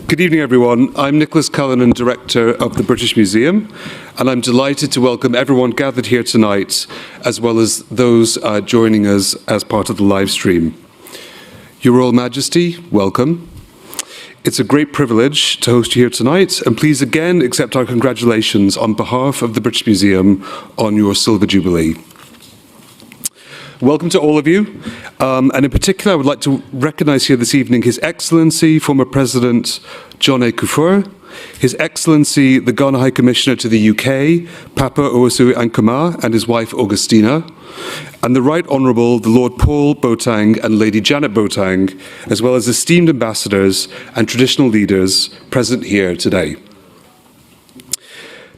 Good evening, everyone. I'm Nicholas Cullinan, Director of the British Museum, and I'm delighted to welcome everyone gathered here tonight, as well as those joining us as part of the live stream. Your Royal Majesty, welcome. It's a great privilege to host you here tonight, and please again accept our congratulations on behalf of the British Museum on your Silver Jubilee. Welcome to all of you, and in particular I would like to recognise here this evening His Excellency, former President John A. Kufuor, His Excellency the Ghana High Commissioner to the UK, Papa Osei and his wife Augustina, and the Right Honourable the Lord Paul Boateng and Lady Janet Boateng, as well as esteemed ambassadors and traditional leaders present here today.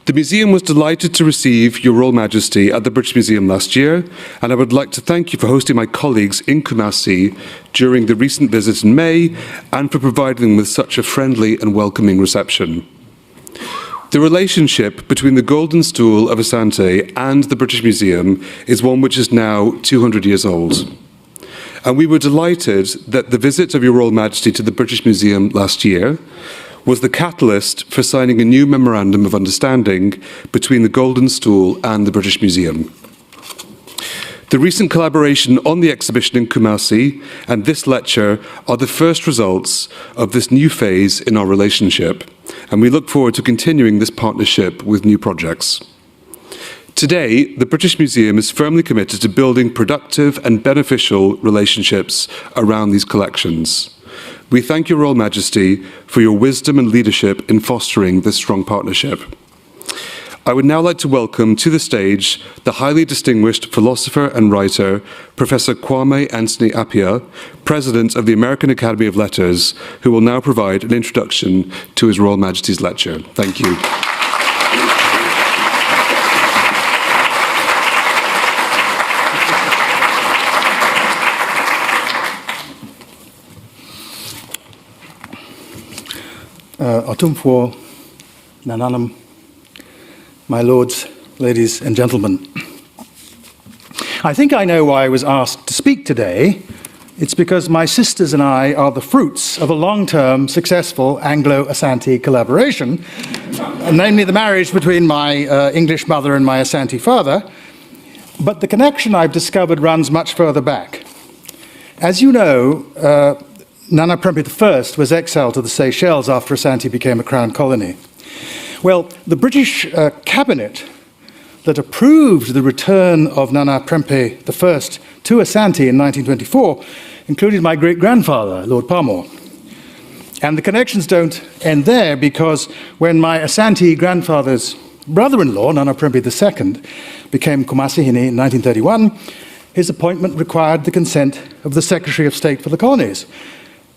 The Museum was delighted to receive Your Royal Majesty at the British Museum last year, and I would like to thank you for hosting my colleagues in Kumasi during the recent visit in May and for providing them with such a friendly and welcoming reception. The relationship between the Golden Stool of Asante and the British Museum is one which is now 200 years old. And we were delighted that the visit of Your Royal Majesty to the British Museum last year was the catalyst for signing a new Memorandum of Understanding between the Golden Stool and the British Museum. The recent collaboration on the exhibition in Kumasi and this lecture are the first results of this new phase in our relationship, and we look forward to continuing this partnership with new projects. Today, the British Museum is firmly committed to building productive and beneficial relationships around these collections. We thank Your Royal Majesty for your wisdom and leadership in fostering this strong partnership. I would now like to welcome to the stage the highly distinguished philosopher and writer, Professor Kwame Anthony Appiah, President of the American Academy of Letters, who will now provide an introduction to His Royal Majesty's lecture. Thank you. Otumfuo, Nananam, my lords, ladies and gentlemen. I think I know why I was asked to speak today. It's because my sisters and I are the fruits of a long-term, successful Anglo-Asante collaboration, namely the marriage between my English mother and my Asante father. But the connection I've discovered runs much further back. As you know, Nana Prempeh I was exiled to the Seychelles after Asante became a crown colony. Well, the British cabinet that approved the return of Nana Prempeh I to Asante in 1924 included my great-grandfather, Lord Palmer. And the connections don't end there, because when my Asante grandfather's brother-in-law, Nana Prempeh II, became Asantehene in 1931, his appointment required the consent of the Secretary of State for the Colonies,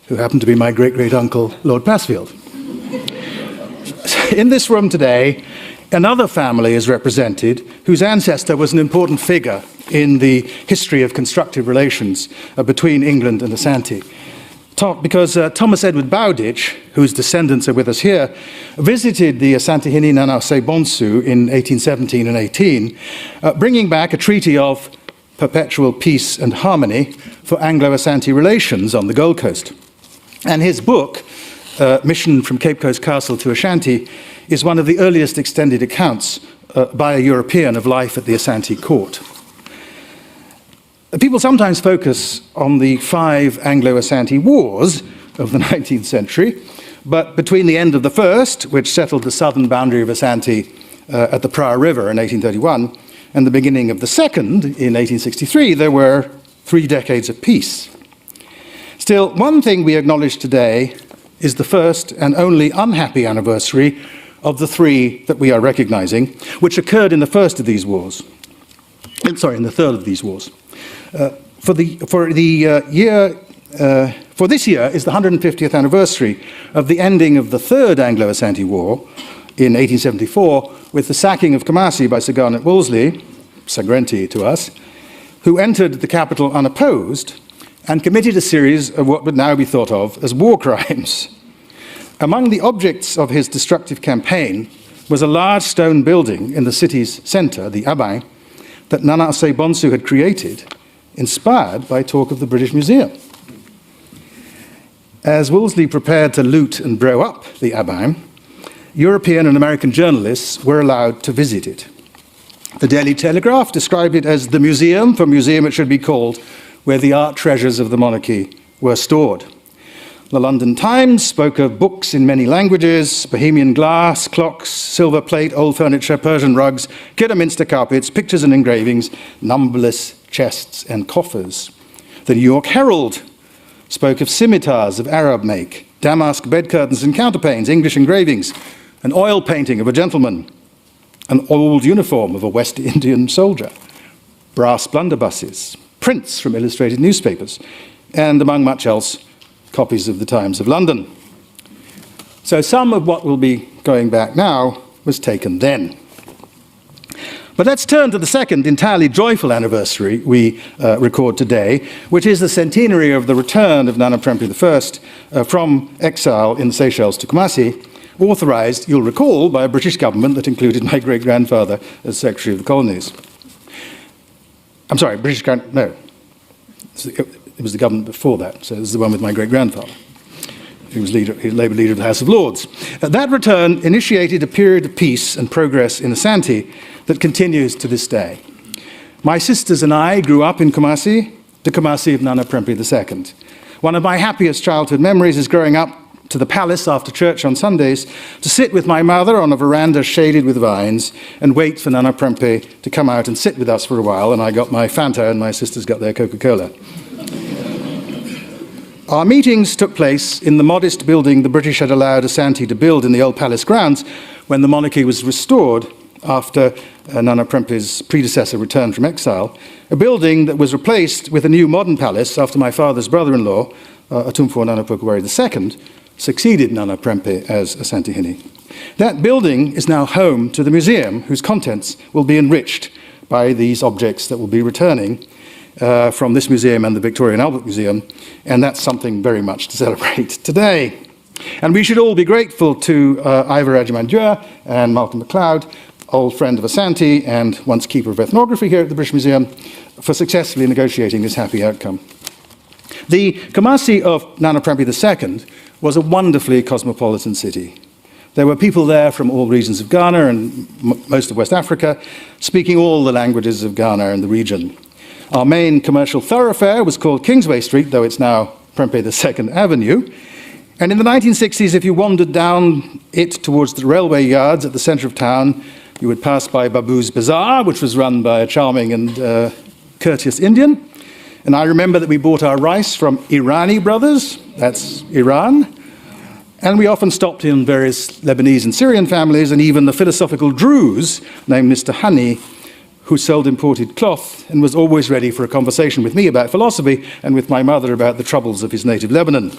who happened to be my great-great-uncle, Lord Passfield. In this room today, another family is represented whose ancestor was an important figure in the history of constructive relations between England and Asante. Because Thomas Edward Bowditch, whose descendants are with us here, visited the Asantehene Nana Osei Bonsu in 1817 and 18, bringing back a treaty of perpetual peace and harmony for Anglo-Asante relations on the Gold Coast. And his book, Mission from Cape Coast Castle to Ashanti, is one of the earliest extended accounts by a European of life at the Asante court. People sometimes focus on the 5 Anglo-Asante wars of the 19th century, but between the end of the first, which settled the southern boundary of Asante at the Praya River in 1831, and the beginning of the second in 1863, there were 3 decades of peace. Still, one thing we acknowledge today is the first and only unhappy anniversary of the 3 that we are recognizing, which occurred in the first of these wars. In the third of these wars. For this year is the 150th anniversary of the ending of the Third Anglo-Asante War in 1874, with the sacking of Kumasi by Sir Garnet Wolseley, Sagrenti to us, who entered the capital unopposed and committed a series of what would now be thought of as war crimes. Among the objects of his destructive campaign was a large stone building in the city's centre, the avail, that Nana Osei Bonsu had created, inspired by talk of the British Museum. as Wolseley prepared to loot and blow up the Abbaye, European and American journalists were allowed to visit it. The Daily Telegraph described it as the museum, for museum it should be called, where the art treasures of the monarchy were stored. The London Times spoke of books in many languages, Bohemian glass, clocks, silver plate, old furniture, Persian rugs, Kidderminster carpets, pictures and engravings, numberless chests and coffers. The New York Herald spoke of scimitars of Arab make, damask bed curtains and counterpanes, English engravings, an oil painting of a gentleman, an old uniform of a West Indian soldier, brass blunderbusses, prints from illustrated newspapers, and among much else, copies of the Times of London. So some of what will be going back now was taken then. But let's turn to the second entirely joyful anniversary we record today, which is the centenary of the return of Nana Prempeh I from exile in the Seychelles to Kumasi, authorised, you'll recall, by a British government that included my great-grandfather as Secretary of the Colonies. I'm sorry, no. It was the government before that, so this is the one with my great-grandfather. He was Labour leader of the House of Lords. That return initiated a period of peace and progress in Asante that continues to this day. My sisters and I grew up in Kumasi, the Kumasi of Nana Prempeh II. One of my happiest childhood memories is growing up to the palace after church on Sundays to sit with my mother on a veranda shaded with vines and wait for Nana Prempeh to come out and sit with us for a while, and I got my Fanta and my sisters got their Coca-Cola. Our meetings took place in the modest building the British had allowed Asante to build in the old palace grounds when the monarchy was restored after Nana Prempeh's predecessor returned from exile, a building that was replaced with a new modern palace after my father's brother-in-law, Otumfuo Nana II, succeeded Nana Prempeh as Asantehene. That building is now home to the museum, whose contents will be enriched by these objects that will be returning from this museum and the Victoria and Albert Museum, and that's something very much to celebrate today. And we should all be grateful to Ivor Agyemangua and Malcolm MacLeod, old friend of Asante and once keeper of ethnography here at the British Museum, for successfully negotiating this happy outcome. The Kumasi of Nana Prempeh II was a wonderfully cosmopolitan city. There were people there from all regions of Ghana and most of West Africa, speaking all the languages of Ghana and the region. Our main commercial thoroughfare was called Kingsway Street, though it's now Prempeh II Avenue. And in the 1960s, if you wandered down it towards the railway yards at the centre of town, you would pass by Babu's Bazaar, which was run by a charming and courteous Indian. And I remember that we bought our rice from Irani brothers, that's Iran. And we often stopped in various Lebanese and Syrian families, and even the philosophical Druze named Mr. Hani, who sold imported cloth and was always ready for a conversation with me about philosophy and with my mother about the troubles of his native Lebanon.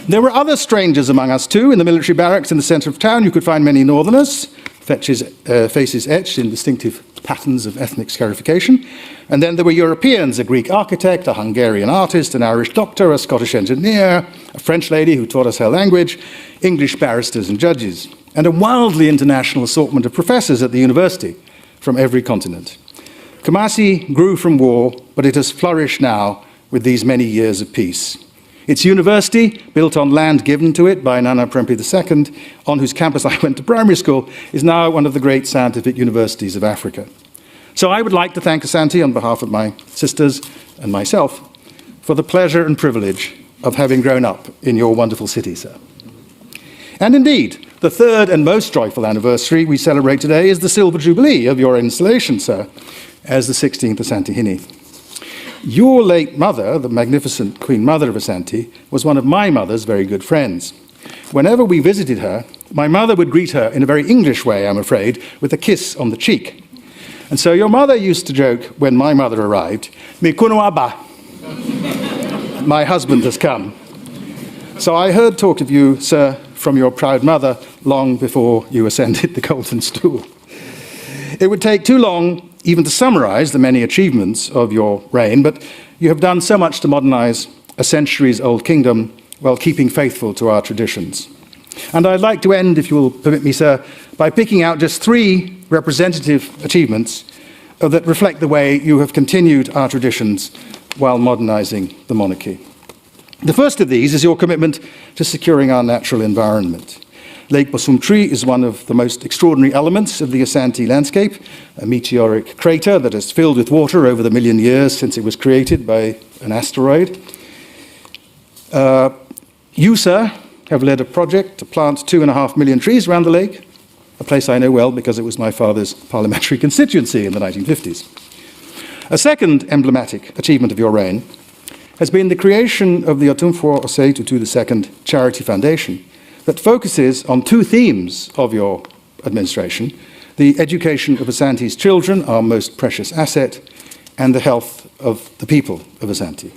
There were other strangers among us too. In the military barracks in the centre of town, you could find many northerners, faces etched in distinctive patterns of ethnic scarification. And then there were Europeans, a Greek architect, a Hungarian artist, an Irish doctor, a Scottish engineer, a French lady who taught us her language, English barristers and judges, and a wildly international assortment of professors at the university from every continent. Kumasi grew from war, but it has flourished now with these many years of peace. Its university, built on land given to it by Nana Prempeh II, on whose campus I went to primary school, is now one of the great scientific universities of Africa. So I would like to thank Asante on behalf of my sisters and myself for the pleasure and privilege of having grown up in your wonderful city, sir. And indeed, the third and most joyful anniversary we celebrate today is the Silver Jubilee of your installation, sir, as the 16th Asantehene. Your late mother, the magnificent Queen Mother of Asante, was one of my mother's very good friends. Whenever we visited her, my mother would greet her in a very English way, I'm afraid, with a kiss on the cheek. And so your mother used to joke when my mother arrived, "Mi kunu aba," my husband has come. So I heard talk of you, sir, from your proud mother long before you ascended the golden stool. It would take too long even to summarize the many achievements of your reign, but you have done so much to modernize a centuries-old kingdom while keeping faithful to our traditions. And I'd like to end, if you will permit me, sir, by picking out just 3 representative achievements that reflect the way you have continued our traditions while modernizing the monarchy. The first of these is your commitment to securing our natural environment. Lake Bosumtwi is one of the most extraordinary elements of the Asante landscape, a meteoric crater that has filled with water over the million years since it was created by an asteroid. You, sir, have led a project to plant 2.5 million trees around the lake, a place I know well because it was my father's parliamentary constituency in the 1950s. A second emblematic achievement of your reign has been the creation of the Otumfuo Osei Tutu II Charity Foundation that focuses on two themes of your administration: the education of Asante's children, our most precious asset, and the health of the people of Asante.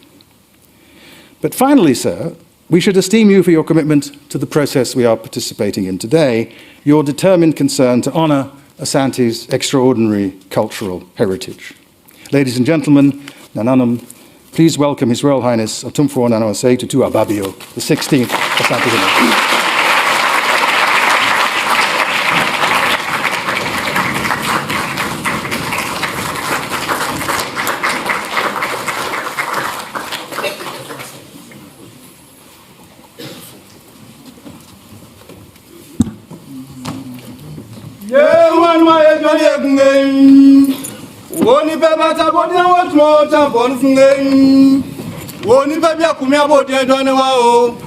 But finally, sir, we should esteem you for your commitment to the process we are participating in today, your determined concern to honour Asante's extraordinary cultural heritage. Ladies and gentlemen, Nananum, please welcome His Royal Highness Otumfuo Nana Osei Tutu Ababio, the 16th Asantehene. Woni beba ta bodi na wat mo ta bon funge. Woni beba ku mi abodi edo ne wa o.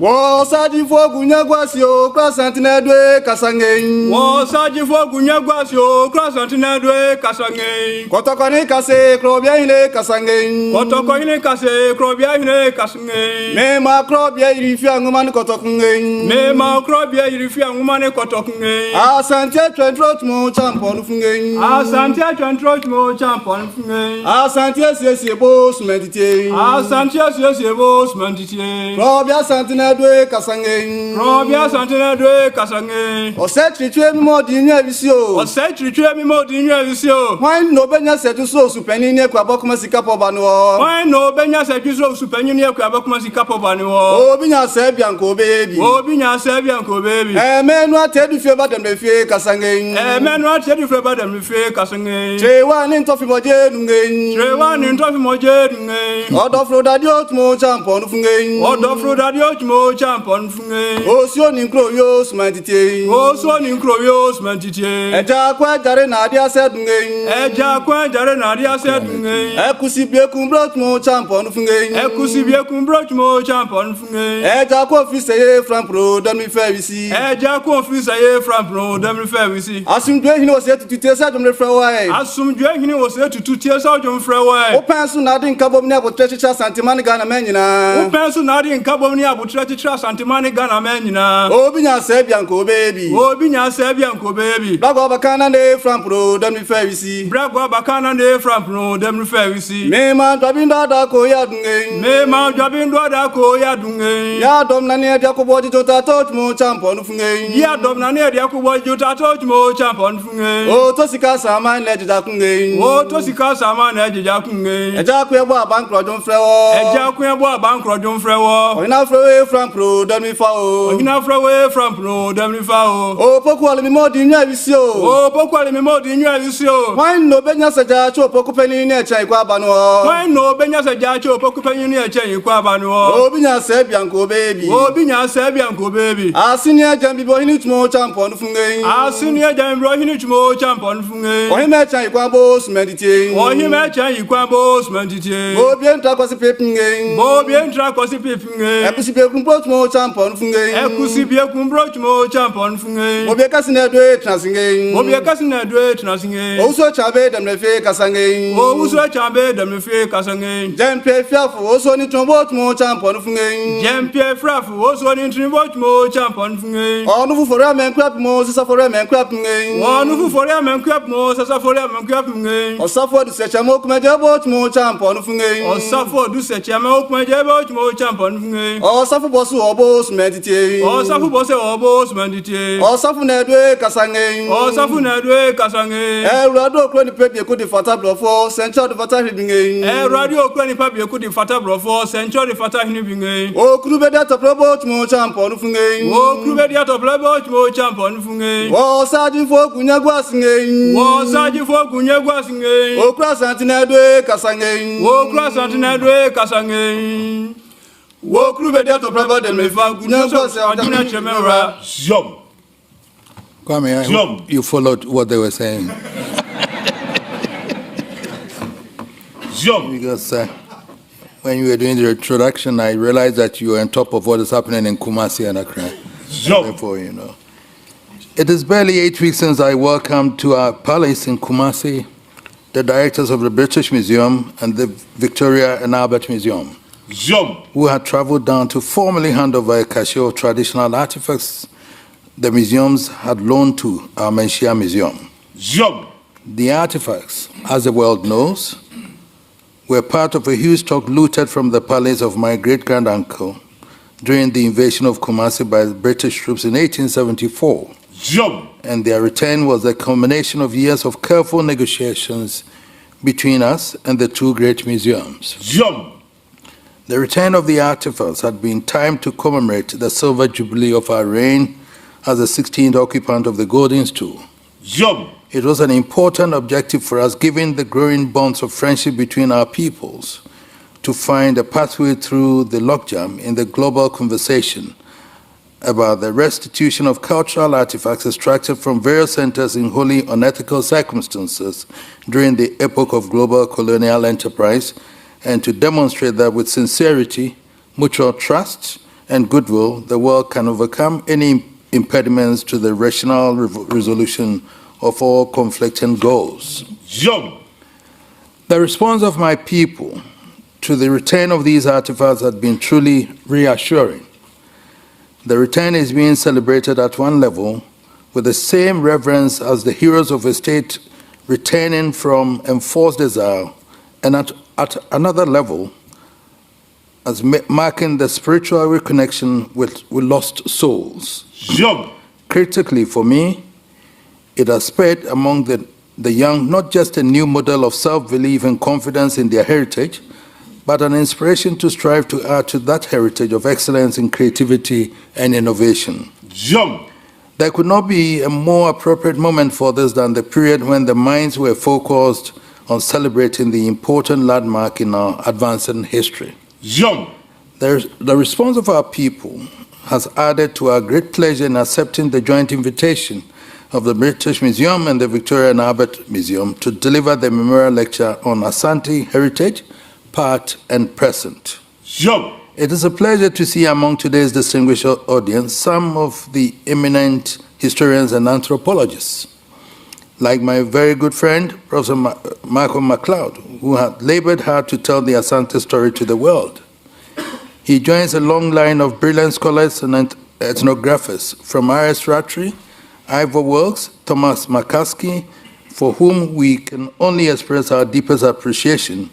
Wo saji fo gunya gwasi o cross antene dwe kasange. Wo saji fo gunya gwasi o cross antene dwe kasange. Kotoko ni kase krobia hine kasange. Kotoko hine kase krobia hine kasange. Me ma krobia irifi anguma ni kotoko nge. Me ma krobia irifi anguma ni kotoko nge. Asante trot mo champon funge. Asante trot mo champon funge. Asante sese bo smedite. Asante sese bo smedite. Krobia santene dwe kasange. Krobia santene dwe kasange. Osei tritwe mi mo di nwa visio. Osei tritwe mi mo di nwa visio. Why no benya setu so supeni ne kwa bokuma sika poba no. Why no benya setu so supeni ne kwa bokuma sika poba no. Obi nya se bianko baby. Obi nya se bianko baby. Menu atedu fie ba dem fie kasange. Menu atedu fie ba dem fie kasange. Chewa ni ntofi moje nge. Chewa ni ntofi moje nge. Odofro dadio tmo champon funge. Odofro dadio tmo champon funge. Osio ni nkro yo smantite. Osio ni nkro yo smantite. Eja kwa jare na dia set nge. Eja kwa jare na dia set nge. Ekusi bie kumbrot mo champon funge. Ekusi bie kumbrot mo champon funge. Eja kwa office ye from pro don mi fe wisi. Eja kwa office ye from pro don mi fe wisi. Asumdwe hini wo se tutu sa dom refre wa. Asumdwe hini wo se tutu sa dom refre wa. O pensu na de nkabom ni abotre chicha santimani Ghana menyina. O pensu na de nkabom ni abotre chicha santimani Ghana menyina. Obi nya se bianko baby. Obi nya se bianko baby. Brago bakana ne from pro don mi fe wisi. Brago bakana ne from pro don mi fe wisi. Me ma dwabindo da ko ya dunge. Me ma dwabindo da ko ya dunge. Ya dom na ne dia ko boji jota tot mo champon funge. Ya dom na ne dia ko boji jota tot mo champon funge. O to sika sama ne jija kunge. O to sika sama ne jija kunge. Eja ku ebo abankro don frewo. Eja ku ebo abankro don frewo. O ina frewe from pro don mi fa o. O ina frewe from pro don mi fa o. O poku ale mi modi nwa wisi o. O poku ale mi modi nwa wisi o. Why no benya seja cho poku peni ni echa ikwa aba no. Why no benya seja cho poku peni ni echa ikwa aba no. O binya se bianko baby. O binya se bianko baby. Asini eja bibo hini tumo champon funge. Asini eja bibo hini tumo champon funge. O hime echa ikwa bo smedite. O hime echa ikwa bo smedite. Bo bien tra kwasi pepinge. Bo bien tra kwasi pepinge. Ekusi be kumbro tumo champon funge. Ekusi be kumbro tumo champon funge. Bo be kasine dwe transinge. Bo be kasine dwe transinge. O so chabe dem le fe kasange. O so chabe dem le fe kasange. Jempe fiafu o so ni tumo tumo champon funge. Jempe frafu o so ni tumo tumo champon funge. Onu fu fore men crap mo sisa fore men crap nge. Onu fu fore men crap mo sisa fore men crap nge. O safo du se chamo kuma je bo tumo champon funge. O safo du se chamo kuma je bo tumo champon funge. O safo bosu obos medite. Osafu bose obos medite. Osafu nedwe kasange. Osafu nedwe kasange. Radio kroni pebie kudi fata blofo, central de fata hibinge. Radio kroni pebie kudi fata blofo, central de fata hibinge. O krube dia to probo chmo champion funge. O krube dia to probo chmo champion funge. O saji fo kunyagwa singe. O saji fo kunyagwa singe. O kra Asantehene dwe kasange. O kra Asantehene dwe kasange. O krube dia to probo de me fa kunyagwa se adina chemera. Jump. Kwame, you followed what they were saying. Jump. Because when you were doing the introduction, I realized that you were on top of what is happening in Kumasi and Accra. Jump. Therefore, you know. It is barely 8 weeks since I welcomed to our palace in Kumasi the directors of the British Museum and the Victoria and Albert Museum, Jump. who had traveled down to formally hand over a cache of traditional artifacts the museums had loaned to our Menchia Museum. Jump. The artifacts, as the world knows, were part of a huge stock looted from the palace of my great-grand-uncle during the invasion of Kumasi by the British troops in 1874. Jump. And their return was a culmination of years of careful negotiations between us and the two great museums. Jump. The return of the artifacts had been timed to commemorate the silver jubilee of our reign as the 16th occupant of the Golden Stool. Jump. It was an important objective for us, given the growing bonds of friendship between our peoples, to find a pathway through the logjam in the global conversation about the restitution of cultural artifacts extracted from various centers in wholly unethical circumstances during the epoch of global colonial enterprise, and to demonstrate that with sincerity, mutual trust, and goodwill, the world can overcome any impediments to the rational resolution of all conflicting goals. Jump. The response of my people to the return of these artifacts had been truly reassuring. The return is being celebrated at one level with the same reverence as the heroes of a state returning from enforced exile, and at another level as marking the spiritual reconnection with lost souls. Jump. Critically for me, it has spread among the young not just a new model of self-belief and confidence in their heritage, but an inspiration to strive to add to that heritage of excellence in creativity and innovation. Jump. There could not be a more appropriate moment for this than the period when the minds were focused on celebrating the important landmark in our advancing history. Jump. The response of our people has added to our great pleasure in accepting the joint invitation of the British Museum and the Victoria and Albert Museum to deliver the memorial lecture on Asante heritage, past and present. Jump. It is a pleasure to see among today's distinguished audience some of the eminent historians and anthropologists, like my very good friend, Professor Michael MacLeod, who had labored hard to tell the Asante story to the world. He joins a long line of brilliant scholars and ethnographers from R.S. Rattray, Ivor Wilkes, Thomas McCaskey, for whom we can only express our deepest appreciation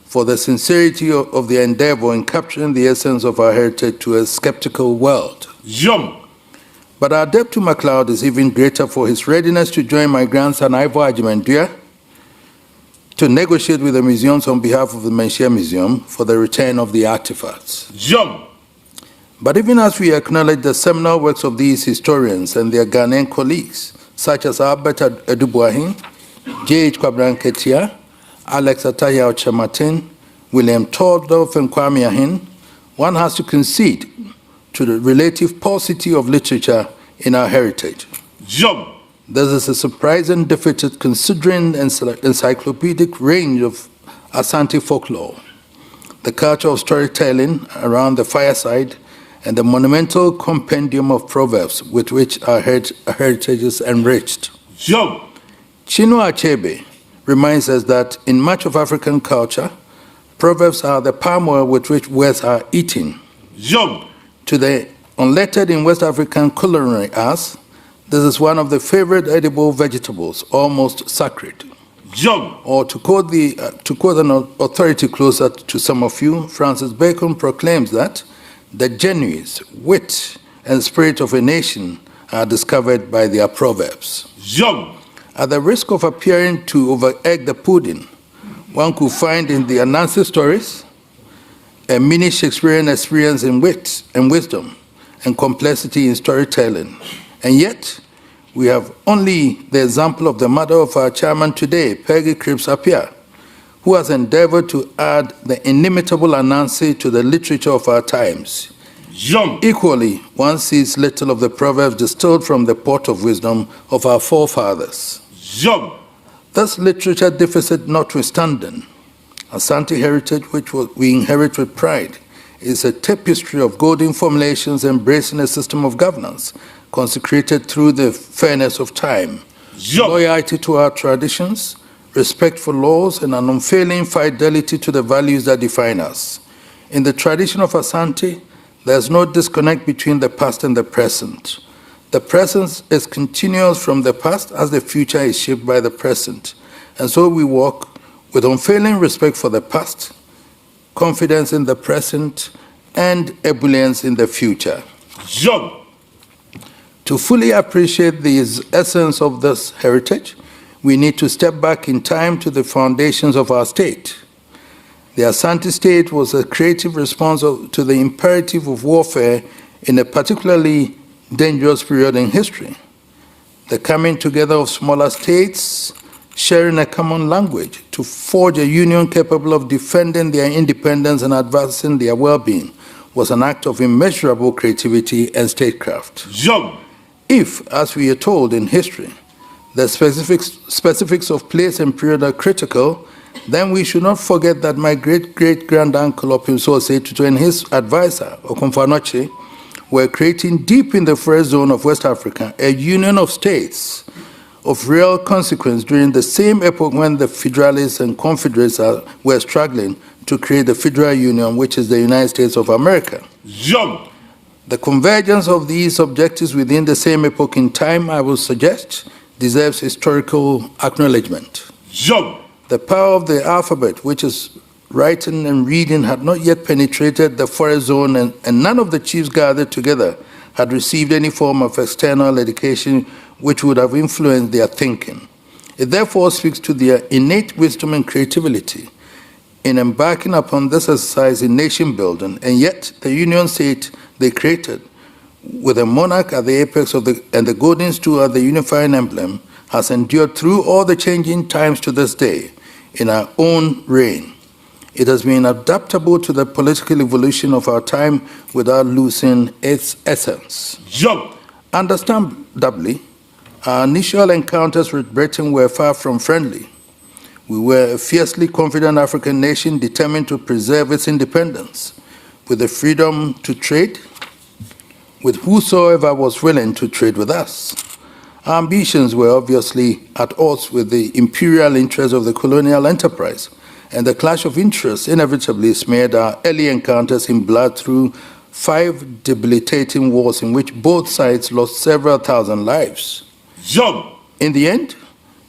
for the sincerity of their endeavor in capturing the essence of our heritage to a skeptical world. Jump. But our debt to MacLeod is even greater for his readiness to join my grandson Ivor Ajimandua to negotiate with the museums on behalf of the Menchia Museum for the return of the artifacts. Jump. But even as we acknowledge the seminal works of these historians and their Ghanaian colleagues, such as Albert Adubuahin, J.H. Kwabran Ketia, Alex Ataya Ochamatin, William Tordorf, and Kwame Ahin, one has to concede to the relative paucity of literature in our heritage. Jump. This is a surprising deficit considering the encyclopedic range of Asante folklore, the culture of storytelling around the fireside, and the monumental compendium of proverbs with which our heritage is enriched. Jump. Chinua Achebe reminds us that in much of African culture, proverbs are the palm oil with which words are eaten. Jump. To the unlettered in West African culinary arts, this is one of the favorite edible vegetables, almost sacred. Jump. Or to quote an authority closer to some of you, Francis Bacon proclaims that The genuine wit and spirit of a nation are discovered by their proverbs. Jog. At the risk of appearing to over-egg the pudding, one could find in the Anansi stories a mini Shakespearean experience in wit and wisdom and complexity in storytelling. And yet, we have only the example of the mother of our chairman today, Peggy Cripps Appiah, who has endeavored to add the inimitable Anansi to the literature of our times. Jump. Equally, one sees little of the proverbs distilled from the pot of wisdom of our forefathers. Jump. Thus, literature deficit notwithstanding, Asante heritage, which we inherit with pride, is a tapestry of golden formulations embracing a system of governance consecrated through the fairness of time, loyalty to our traditions, respect for laws, and an unfailing fidelity to the values that define us. In the tradition of Asante, there's no disconnect between the past and the present. The present is continuous from the past as the future is shaped by the present. And so we walk with unfailing respect for the past, confidence in the present, and ebullience in the future. Jump. To fully appreciate the essence of this heritage, we need to step back in time to the foundations of our state. The Asante state was a creative response to the imperative of warfare in a particularly dangerous period in history. The coming together of smaller states sharing a common language to forge a union capable of defending their independence and advancing their well-being was an act of immeasurable creativity and statecraft. Jump. If, as we are told in history, the specifics of place and period are critical, then we should not forget that my great-great-grand-uncle Otumfuo Osei Tutu and his advisor, Otumfuo, were creating deep in the forest zone of West Africa a union of states of real consequence during the same epoch when the Federalists and Confederates were struggling to create the Federal Union, which is the United States of America. Jump. The convergence of these objectives within the same epoch in time, I will suggest, deserves historical acknowledgement. Jump. The power of the alphabet, which is writing and reading, had not yet penetrated the forest zone, and none of the chiefs gathered together had received any form of external education which would have influenced their thinking. It therefore speaks to their innate wisdom and creativity in embarking upon this exercise in nation building, and yet the union state they created, with a monarch at the apex of and the golden stool at the unifying emblem, has endured through all the changing times to this day in our own reign. It has been adaptable to the political evolution of our time without losing its essence. Jump. Understandably, our initial encounters with Britain were far from friendly. We were a fiercely confident African nation determined to preserve its independence, with the freedom to trade with whosoever was willing to trade with us. Our ambitions were obviously at odds with the imperial interests of the colonial enterprise, and the clash of interests inevitably smeared our early encounters in blood through 5 debilitating wars in which both sides lost several thousand lives. Jump. In the end,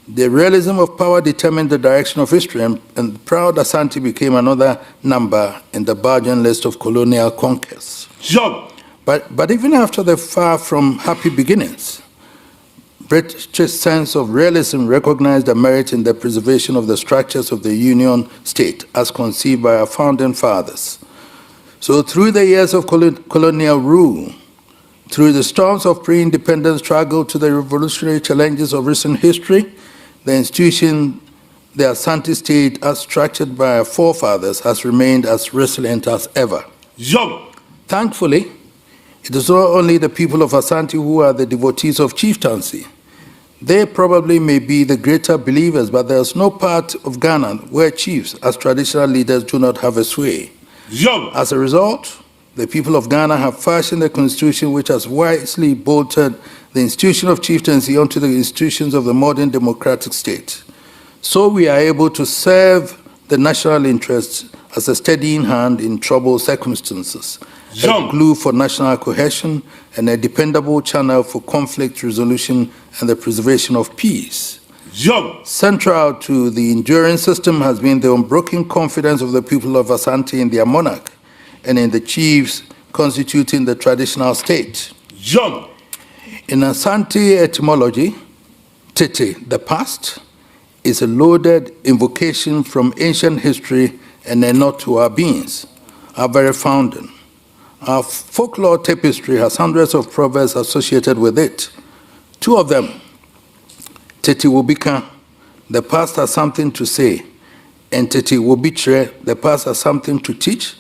the realism of power determined the direction of history, and proud Asante became another number in the bargain list of colonial conquests. Jump. But even after the far from happy beginnings, British sense of realism recognized the merit in the preservation of the structures of the Union State as conceived by our founding fathers. So through the years of colonial rule, through the storms of pre-independence struggle to the revolutionary challenges of recent history, the institution, the Asante State, as structured by our forefathers, has remained as resilient as ever. Jump. Thankfully, it is not only the people of Asante who are the devotees of chieftaincy. They probably may be the greater believers, but there is no part of Ghana where chiefs, as traditional leaders, do not have a sway. Jump. As a result, the people of Ghana have fashioned a constitution which has wisely bolted the institution of chieftaincy onto the institutions of the modern democratic state. So we are able to serve the national interests as a steadying hand in troubled circumstances, a glue for national cohesion, and a dependable channel for conflict resolution and the preservation of peace. Jump. Central to the enduring system has been the unbroken confidence of the people of Asante in their monarch and in the chiefs constituting the traditional state. Young. In Asante etymology, Tete, the past, is a loaded invocation from ancient history and a nod to our beings, our very founding. Our folklore tapestry has hundreds of proverbs associated with it. Two of them, Tete Wobika, the past has something to say, and Tete Wobitre, the past has something to teach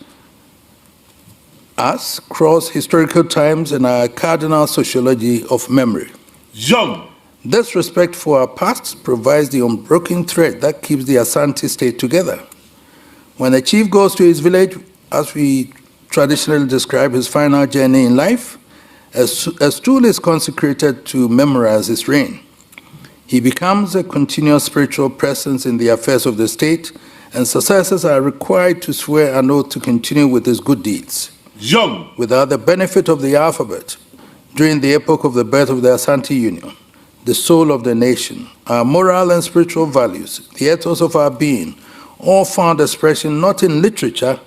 us, cross historical times and our cardinal sociology of memory. Young. This respect for our past provides the unbroken thread that keeps the Asante state together. When a chief goes to his village, as we traditionally describe his final journey in life, a stool is consecrated to memorize his reign. He becomes a continuous spiritual presence in the affairs of the state, and successors are required to swear an oath to continue with his good deeds. Young. Without the benefit of the alphabet, during the epoch of the birth of the Asante Union, the soul of the nation, our moral and spiritual values, the ethos of our being, all found expression not in literature,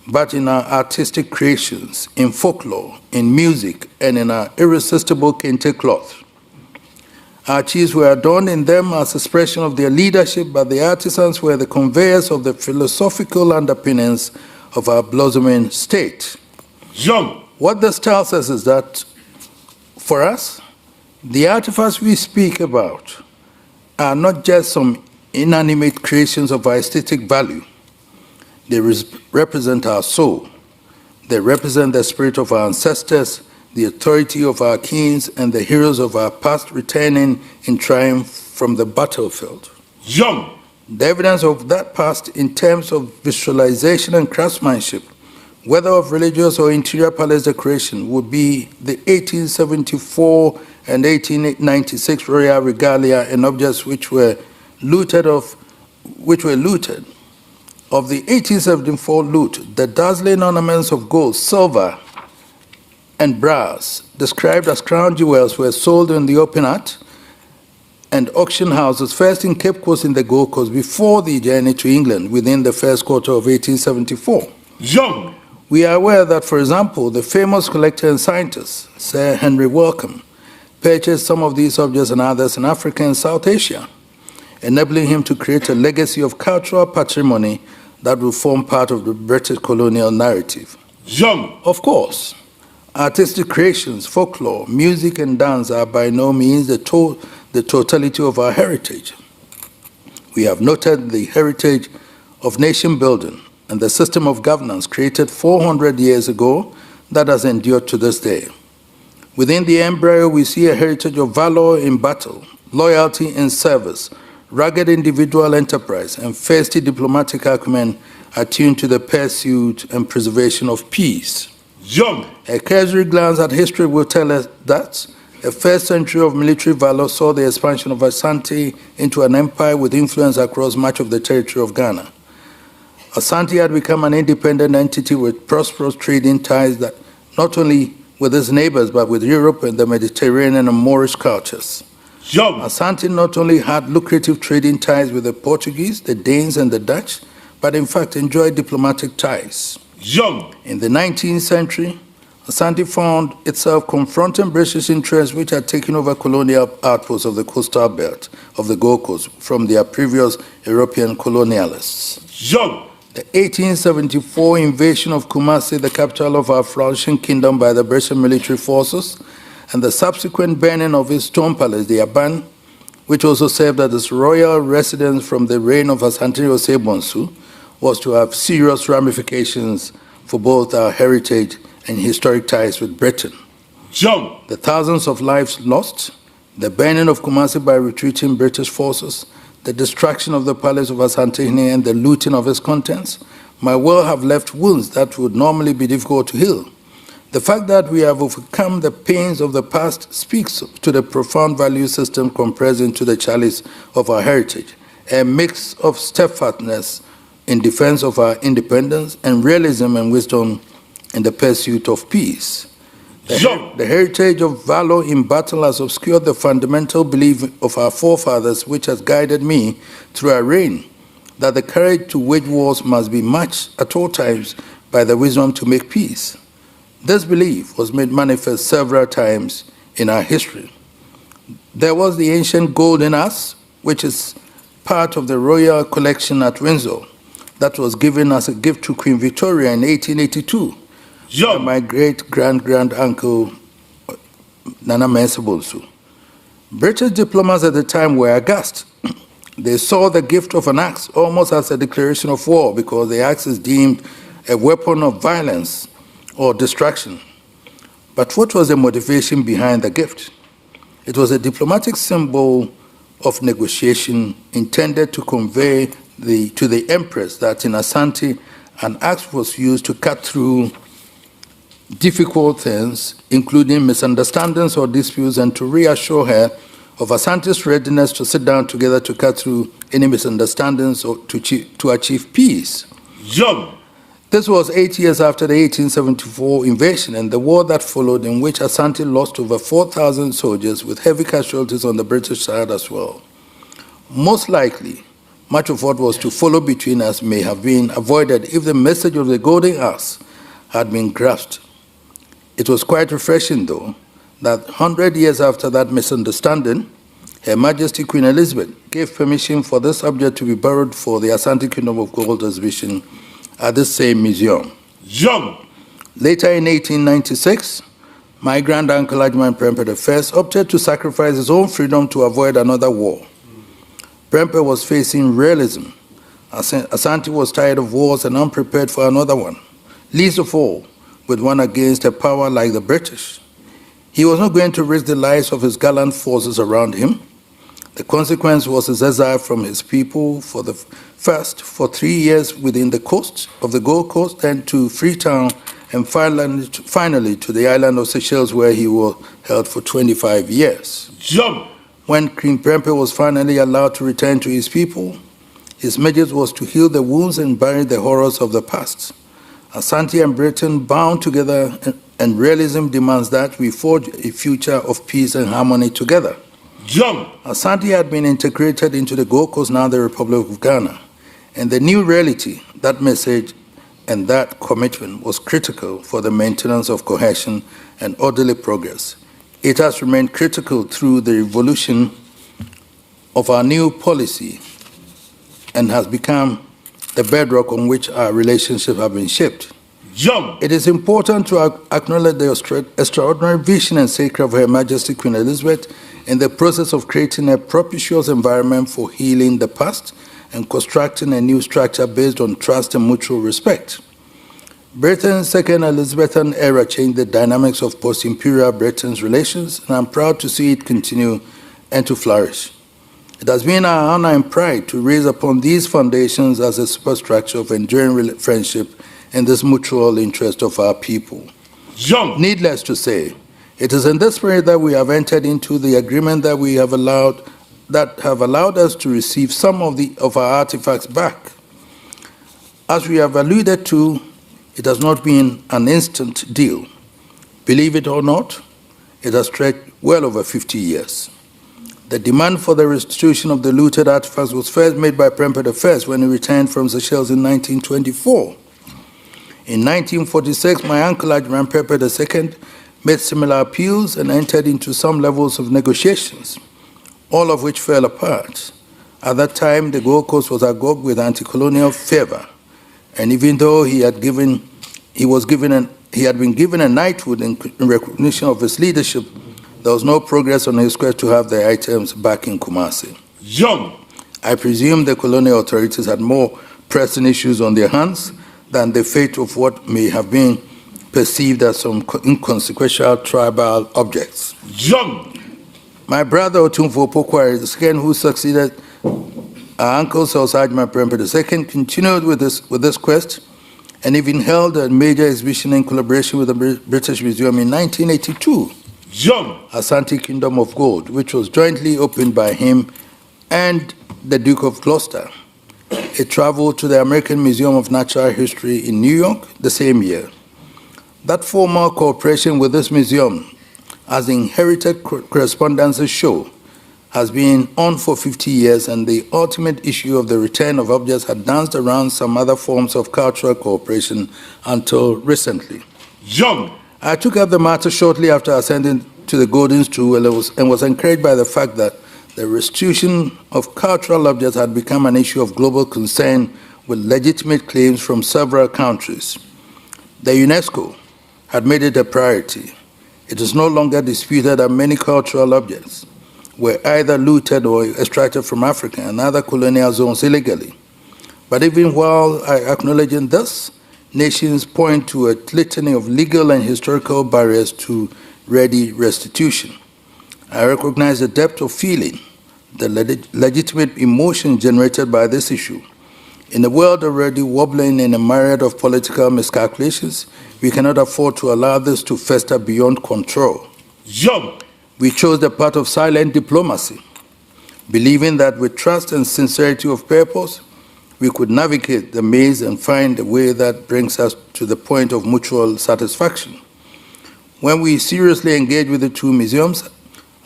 but in our artistic creations, in folklore, in music, and in our irresistible kente cloth. Our chiefs were adorned in them as expression of their leadership, but the artisans were the conveyors of the philosophical underpinnings of our blossoming state. Young. What this tells us is that, for us, the artifacts we speak about are not just some inanimate creations of our aesthetic value. They represent our soul. They represent the spirit of our ancestors, the authority of our kings, and the heroes of our past returning in triumph from the battlefield. Young. The evidence of that past in terms of visualization and craftsmanship, whether of religious or interior palace decoration, would be the 1874 and 1896 royal regalia and objects which were looted. Of the 1874 loot, the dazzling ornaments of gold, silver, and brass, described as crown jewels, were sold in the open at and auction houses, first in Cape Coast in the Gold Coast, before the journey to England within the first quarter of 1874. Young. We are aware that, for example, the famous collector and scientist, Sir Henry Wellcome, purchased some of these objects and others in Africa and South Asia, enabling him to create a legacy of cultural patrimony that will form part of the British colonial narrative. Young. Of course, artistic creations, folklore, music, and dance are by no means the totality of our heritage. We have noted the heritage of nation building and the system of governance created 400 years ago that has endured to this day. Within the embryo, we see a heritage of valor in battle, loyalty in service, rugged individual enterprise, and feisty diplomatic acumen attuned to the pursuit and preservation of peace. Young. A cursory glance at history will tell us that a first century of military valor saw the expansion of Asante into an empire with influence across much of the territory of Ghana. Asante had become an independent entity with prosperous trading ties that not only with its neighbors, but with Europe and the Mediterranean and Moorish cultures. Young. Asante not only had lucrative trading ties with the Portuguese, the Danes, and the Dutch, but in fact enjoyed diplomatic ties. Young. In the 19th century, Asante found itself confronting British interests which had taken over colonial outposts of the coastal belt of the Gold Coast from their previous European colonialists. Young. The 1874 invasion of Kumasi, the capital of our flourishing kingdom, by the British military forces, and the subsequent burning of his stone palace, the Aban, which also served as his royal residence from the reign of Asante Osei, was to have serious ramifications for both our heritage and historic ties with Britain. Young. The thousands of lives lost, the burning of Kumasi by retreating British forces, the destruction of the palace of Asantehene and the looting of its contents might well have left wounds that would normally be difficult to heal. The fact that we have overcome the pains of the past speaks to the profound value system compressed into the chalice of our heritage, a mix of steadfastness in defense of our independence and realism and wisdom in the pursuit of peace. The heritage of valor in battle has obscured the fundamental belief of our forefathers, which has guided me through our reign, that the courage to wage wars must be matched at all times by the wisdom to make peace. This belief was made manifest several times in our history. There was the ancient gold in us, which is part of the royal collection at Windsor, that was given as a gift to Queen Victoria in 1882 by my great-grand-uncle Nana Mensah Bonsu. British diplomats at the time were aghast. They saw the gift of an axe almost as a declaration of war because the axe is deemed a weapon of violence or destruction. But what was the motivation behind the gift? It was a diplomatic symbol of negotiation intended to convey to the Empress that in Asante, an axe was used to cut through difficult things, including misunderstandings or disputes, and to reassure her of Asante's readiness to sit down together to cut through any misunderstandings or to achieve peace. Jump. This was 8 years after the 1874 invasion and the war that followed, in which Asante lost over 4,000 soldiers with heavy casualties on the British side as well. Most likely, much of what was to follow between us may have been avoided if the message of the golden axe had been grasped. It was quite refreshing, though, that 100 years after that misunderstanding, Her Majesty Queen Elizabeth gave permission for this object to be borrowed for the Asante Kingdom of Gold exhibition at the same museum. Jump. Later in 1896, my grand-uncle Ajman Prempeh I opted to sacrifice his own freedom to avoid another war. Prempeh was facing realism. Asante was tired of wars and unprepared for another one, least of all with one against a power like the British. He was not going to risk the lives of his gallant forces around him. The consequence was his exile from his people for 3 years within the coast of the Gold Coast, then to Freetown, and finally to the island of Seychelles, where he was held for 25 years. Jump. When King Prempeh was finally allowed to return to his people, his message was to heal the wounds and bury the horrors of the past. Asante and Britain bound together, and realism demands that we forge a future of peace and harmony together. Jump. Asante had been integrated into the Gold Coast, now the Republic of Ghana, and the new reality, that message and that commitment was critical for the maintenance of cohesion and orderly progress. It has remained critical through the evolution of our new policy and has become the bedrock on which our relationship have been shaped. Jump. It is important to acknowledge the extraordinary vision and sacred of Her Majesty Queen Elizabeth in the process of creating a propitious environment for healing the past and constructing a new structure based on trust and mutual respect. Britain's second Elizabethan era changed the dynamics of post-imperial Britain's relations, and I'm proud to see it continue and to flourish. It has been our honor and pride to raise upon these foundations as a superstructure of enduring friendship and this mutual interest of our people. Jump. Needless to say, it is in this spirit that we have entered into the agreement that have allowed us to receive some of our artifacts back. As we have alluded to, it has not been an instant deal. Believe it or not, it has stretched well over 50 years. The demand for the restitution of the looted artifacts was first made by Prempeh I when he returned from Seychelles in 1924. In 1946, my uncle Ajman Prempeh II made similar appeals and entered into some levels of negotiations, all of which fell apart. At that time, the Gold Coast was agog with anti-colonial fervor, and even though he had been given a knighthood in recognition of his leadership, there was no progress on his quest to have the items back in Kumasi. Jump. I presume the colonial authorities had more pressing issues on their hands than the fate of what may have been perceived as some inconsequential tribal objects. Jump. My brother Otumfuo II, who succeeded our uncle Osei Prempeh II, continued with this quest and even held a major exhibition in collaboration with the British Museum in 1982. Jump. Asante Kingdom of Gold, which was jointly opened by him and the Duke of Gloucester. It traveled to the American Museum of Natural History in New York the same year. That formal cooperation with this museum, as the inherited correspondences show, has been on for 50 years, and the ultimate issue of the return of objects had danced around some other forms of cultural cooperation until recently. Jump. I took up the matter shortly after ascending to the golden stool and was encouraged by the fact that the restitution of cultural objects had become an issue of global concern with legitimate claims from several countries. The UNESCO had made it a priority. It is no longer disputed that many cultural objects were either looted or extracted from Africa and other colonial zones illegally. But even while I acknowledge this, nations point to a litany of legal and historical barriers to ready restitution. I recognize the depth of feeling, the legitimate emotion generated by this issue. In a world already wobbling in a myriad of political miscalculations, we cannot afford to allow this to fester beyond control. Jump! We chose the path of silent diplomacy, believing that with trust and sincerity of purpose, we could navigate the maze and find a way that brings us to the point of mutual satisfaction. When we seriously engaged with the two museums,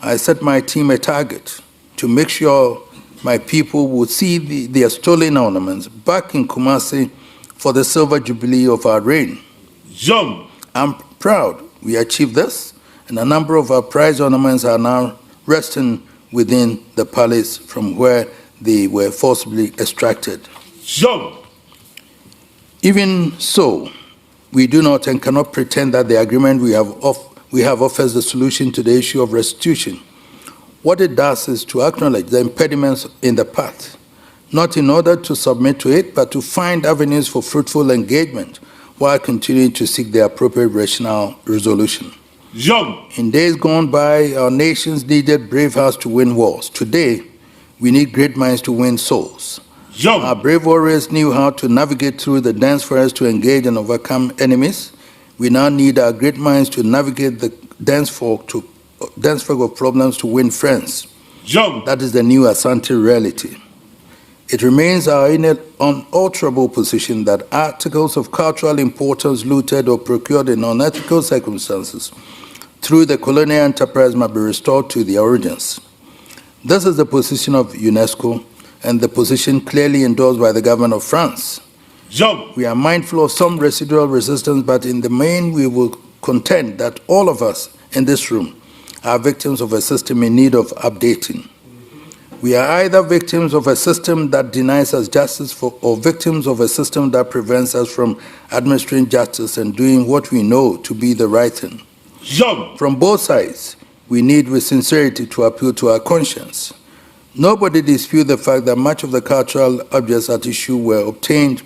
I set my team a target to make sure my people would see their stolen ornaments back in Kumasi for the silver jubilee of our reign. Jump! I'm proud we achieved this, and a number of our prize ornaments are now resting within the palace from where they were forcibly extracted. Jump! Even so, we do not and cannot pretend that the agreement we have offers the solution to the issue of restitution. What it does is to acknowledge the impediments in the path, not in order to submit to it, but to find avenues for fruitful engagement while continuing to seek the appropriate rational resolution. Jump! In days gone by, our nations needed brave hearts to win wars. Today, we need great minds to win souls. Jump! Our brave warriors knew how to navigate through the dense forest to engage and overcome enemies. We now need our great minds to navigate the dense fog of problems to win friends. Jump! That is the new Asante reality. It remains our unalterable position that articles of cultural importance looted or procured in unethical circumstances through the colonial enterprise must be restored to their origins. This is the position of UNESCO and the position clearly endorsed by the government of France. Jump! We are mindful of some residual resistance, but in the main we will contend that all of us in this room are victims of a system in need of updating. We are either victims of a system that denies us justice or victims of a system that prevents us from administering justice and doing what we know to be the right thing. Jump! From both sides, we need with sincerity to appeal to our conscience. Nobody disputes the fact that much of the cultural objects at issue were obtained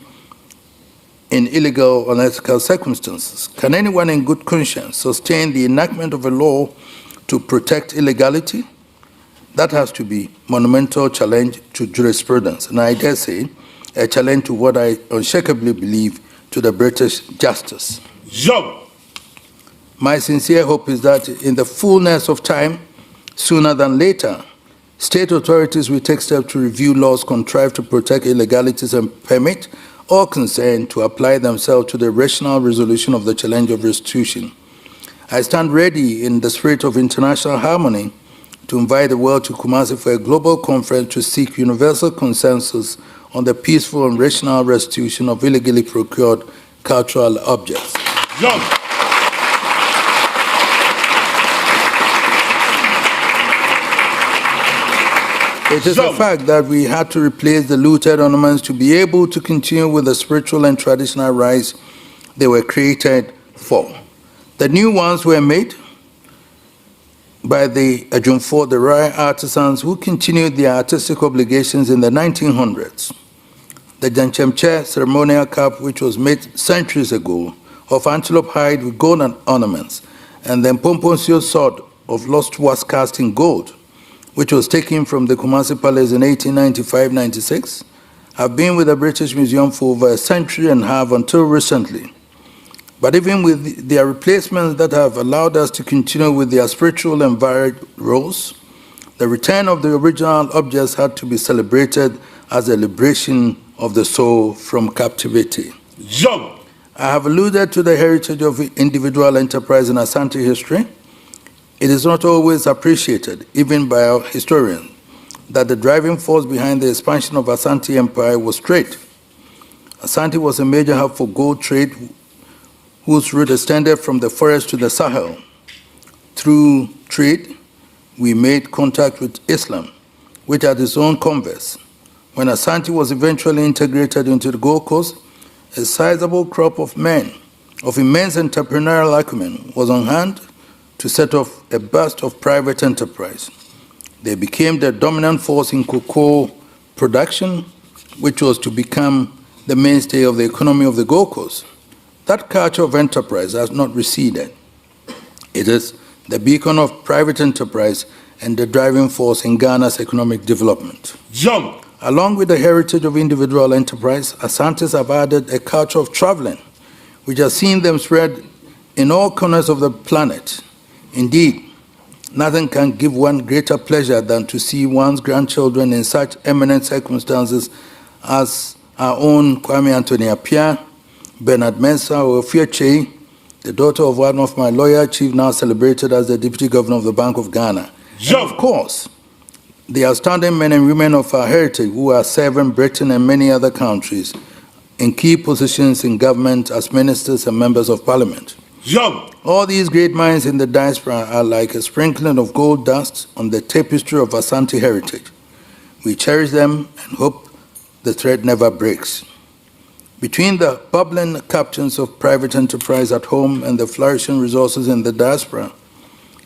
in illegal, unethical circumstances. Can anyone in good conscience sustain the enactment of a law to protect illegality? That has to be a monumental challenge to jurisprudence, and I dare say a challenge to what I unshakably believe to the British justice. Jump! My sincere hope is that in the fullness of time, sooner than later, state authorities will take steps to review laws contrived to protect illegalities and permit all concerned to apply themselves to the rational resolution of the challenge of restitution. I stand ready in the spirit of international harmony to invite the world to Kumasi for a global conference to seek universal consensus on the peaceful and rational restitution of illegally procured cultural objects. Jump! It is a fact that we had to replace the looted ornaments to be able to continue with the spiritual and traditional rites they were created for. The new ones were made by the Otumfuo, the royal artisans who continued their artistic obligations in the 1900s. The Janchemche ceremonial cap, which was made centuries ago, of antelope hide with gold ornaments, and the Mpomponcio sword of lost was cast in gold, which was taken from the Kumasi Palace in 1895-96, have been with the British Museum for over a century and have until recently. But even with their replacements that have allowed us to continue with their spiritual and varied roles, the return of the original objects had to be celebrated as a liberation of the soul from captivity. Jump! I have alluded to the heritage of individual enterprise in Asante history. It is not always appreciated, even by our historians, that the driving force behind the expansion of Asante Empire was trade. Asante was a major hub for gold trade, whose route extended from the forest to the Sahel. Through trade, we made contact with Islam, which had its own converse. When Asante was eventually integrated into the Gold Coast, a sizable crop of men of immense entrepreneurial acumen was on hand to set off a burst of private enterprise. They became the dominant force in cocoa production, which was to become the mainstay of the economy of the Gold Coast. That culture of enterprise has not receded. It is the beacon of private enterprise and the driving force in Ghana's economic development. Jump. Along with the heritage of individual enterprise, Asantes have added a culture of traveling, which has seen them spread in all corners of the planet. Indeed, nothing can give one greater pleasure than to see one's grandchildren in such eminent circumstances as our own Kwame Anthony Appiah, Bernard Mensah, or Fiache, the daughter of one of my lawyer chief, now celebrated as the Deputy Governor of the Bank of Ghana. And of course, the outstanding men and women of our heritage who are serving Britain and many other countries in key positions in government as ministers and members of parliament. Jump. All these great minds in the diaspora are like a sprinkling of gold dust on the tapestry of Asante heritage. We cherish them and hope the thread never breaks. Between the bubbling captains of private enterprise at home and the flourishing resources in the diaspora,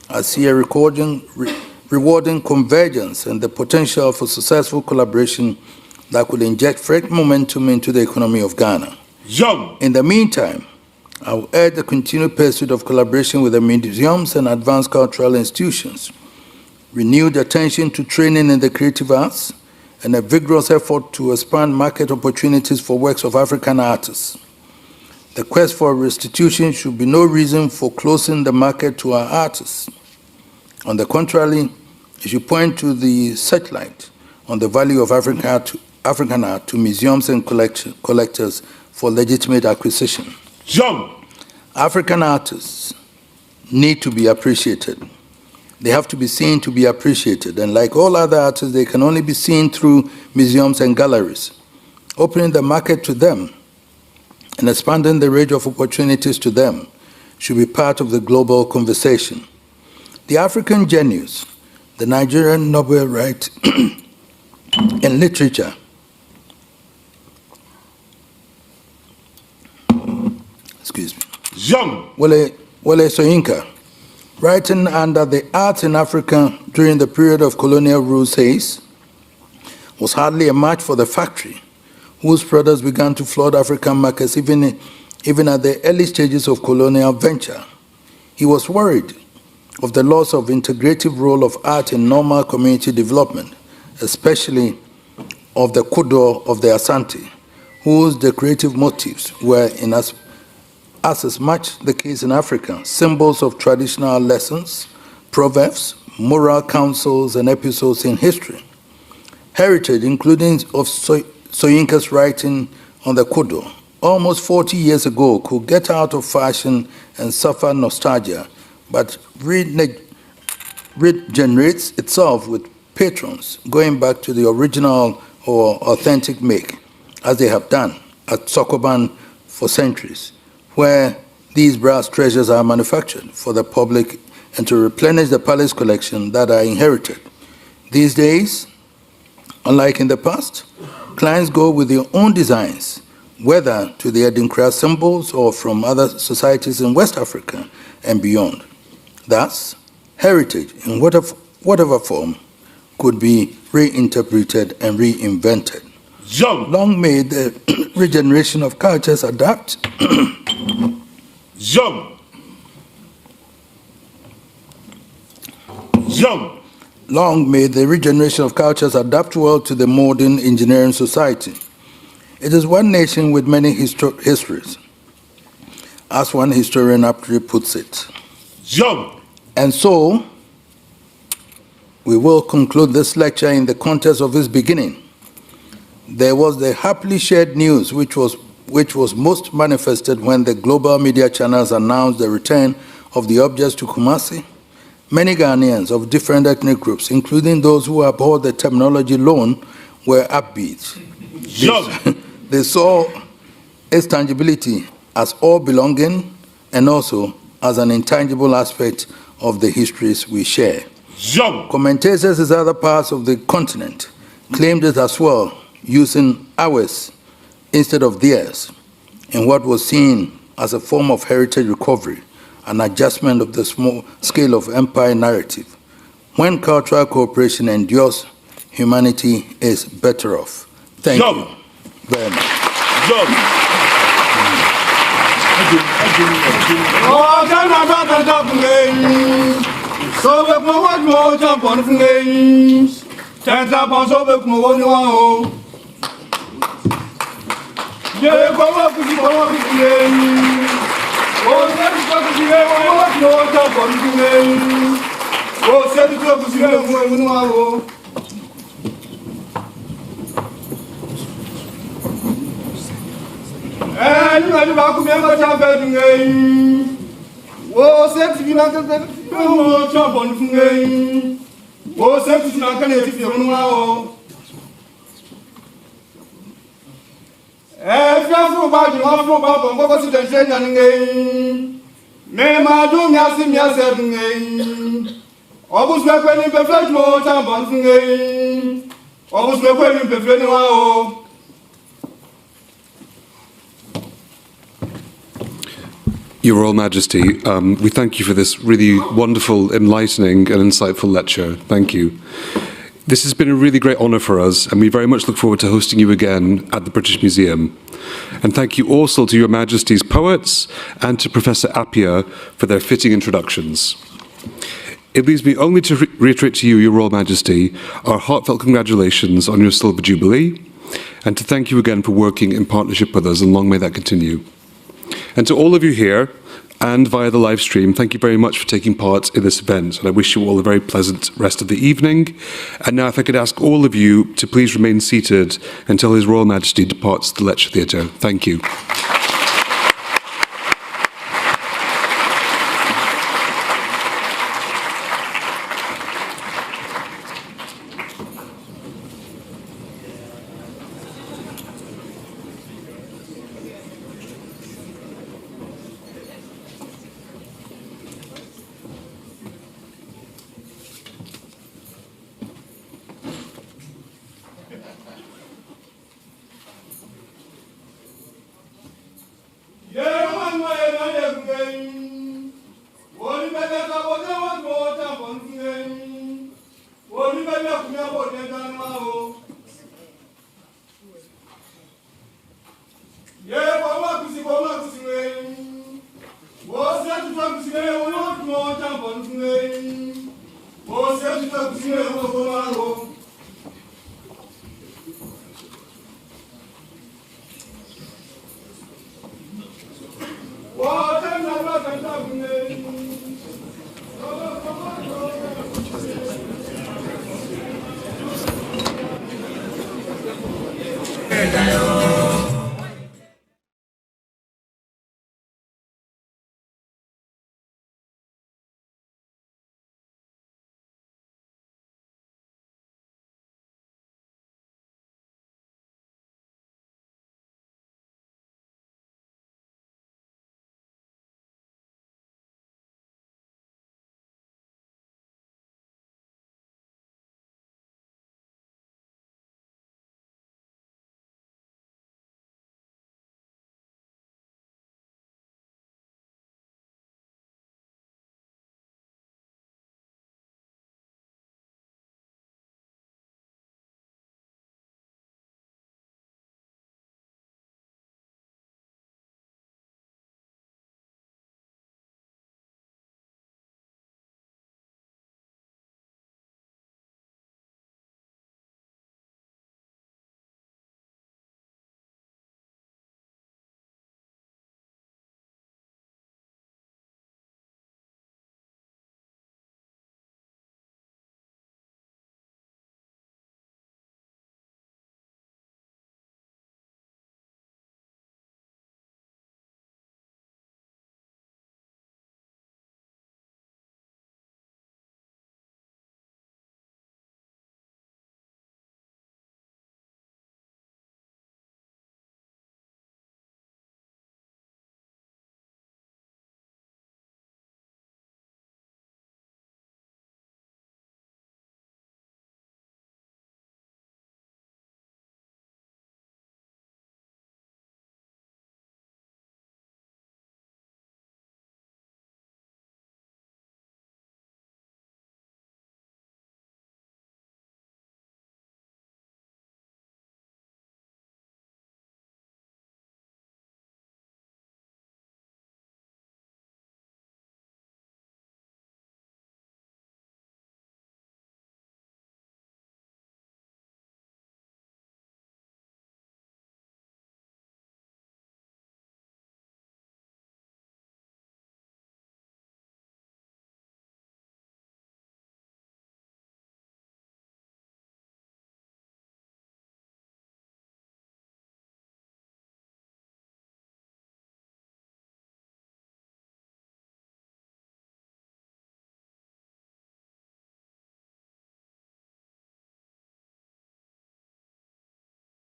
I see a rewarding convergence and the potential for successful collaboration that could inject fresh momentum into the economy of Ghana. Jump. In the meantime, I will urge the continued pursuit of collaboration with the museums and advanced cultural institutions, renewed attention to training in the creative arts, and a vigorous effort to expand market opportunities for works of African artists. The quest for restitution should be no reason for closing the market to our artists. On the contrary, it should point to the searchlight on the value of African art to museums and collectors for legitimate acquisition. Jump. African artists need to be appreciated. They have to be seen to be appreciated, and like all other artists, they can only be seen through museums and galleries. Opening the market to them and expanding the range of opportunities to them should be part of the global conversation. The African genius, the Nigerian Nobel Right in literature, Jump. Wole Soyinka, writing under the Arts in Africa during the period of colonial rule, says, was hardly a match for the factory, whose products began to flood African markets even at the early stages of colonial venture. He was worried of the loss of integrative role of art in normal community development, especially of the Kudo of the Asante, whose decorative motifs were as much the case in Africa, symbols of traditional lessons, proverbs, moral counsels, and episodes in history. Heritage, including of Soyinka's writing on the Kudo, almost 40 years ago, could get out of fashion and suffer nostalgia, but regenerates itself with patrons going back to the original or authentic make, as they have done at Sokoban for centuries, where these brass treasures are manufactured for the public and to replenish the palace collection that are inherited. These days, unlike in the past, clients go with their own designs, whether to the Edinkra symbols or from other societies in West Africa and beyond. Thus, heritage, in whatever form, could be reinterpreted and reinvented. Jump. Long may the regeneration of cultures adapt. Jump. Jump. Long may the regeneration of cultures adapt well to the modern engineering society. It is one nation with many histories, as one historian aptly puts it. Jump. And so, we will conclude this lecture in the context of its beginning. There was the happily shared news which was most manifested when the global media channels announced the return of the objects to Kumasi. Many Ghanaians of different ethnic groups, including those who abhorred the terminology loan, were upbeat. They saw its tangibility as all belonging, and also as an intangible aspect of the histories we share. Jump. Commentators in other parts of the continent claimed it as well, using ours instead of theirs, in what was seen as a form of heritage recovery, an adjustment of the small scale of empire narrative. When cultural cooperation endures, humanity is better off. Thank you very much. Your Royal Majesty, we thank you for this really wonderful, enlightening and insightful lecture. Thank you. This has been a really great honour for us, and we very much look forward to hosting you again at the British Museum. And thank you also to Your Majesty's poets and to Professor Appiah for their fitting introductions. It leaves me only to reiterate to you, Your Royal Majesty, our heartfelt congratulations on your Silver Jubilee, and to thank you again for working in partnership with us, and long may that continue. And to all of you here and via the live stream, thank you very much for taking part in this event, and I wish you all a very pleasant rest of the evening. And now if I could ask all of you to please remain seated until His Royal Majesty departs the lecture theatre. Thank you. Osei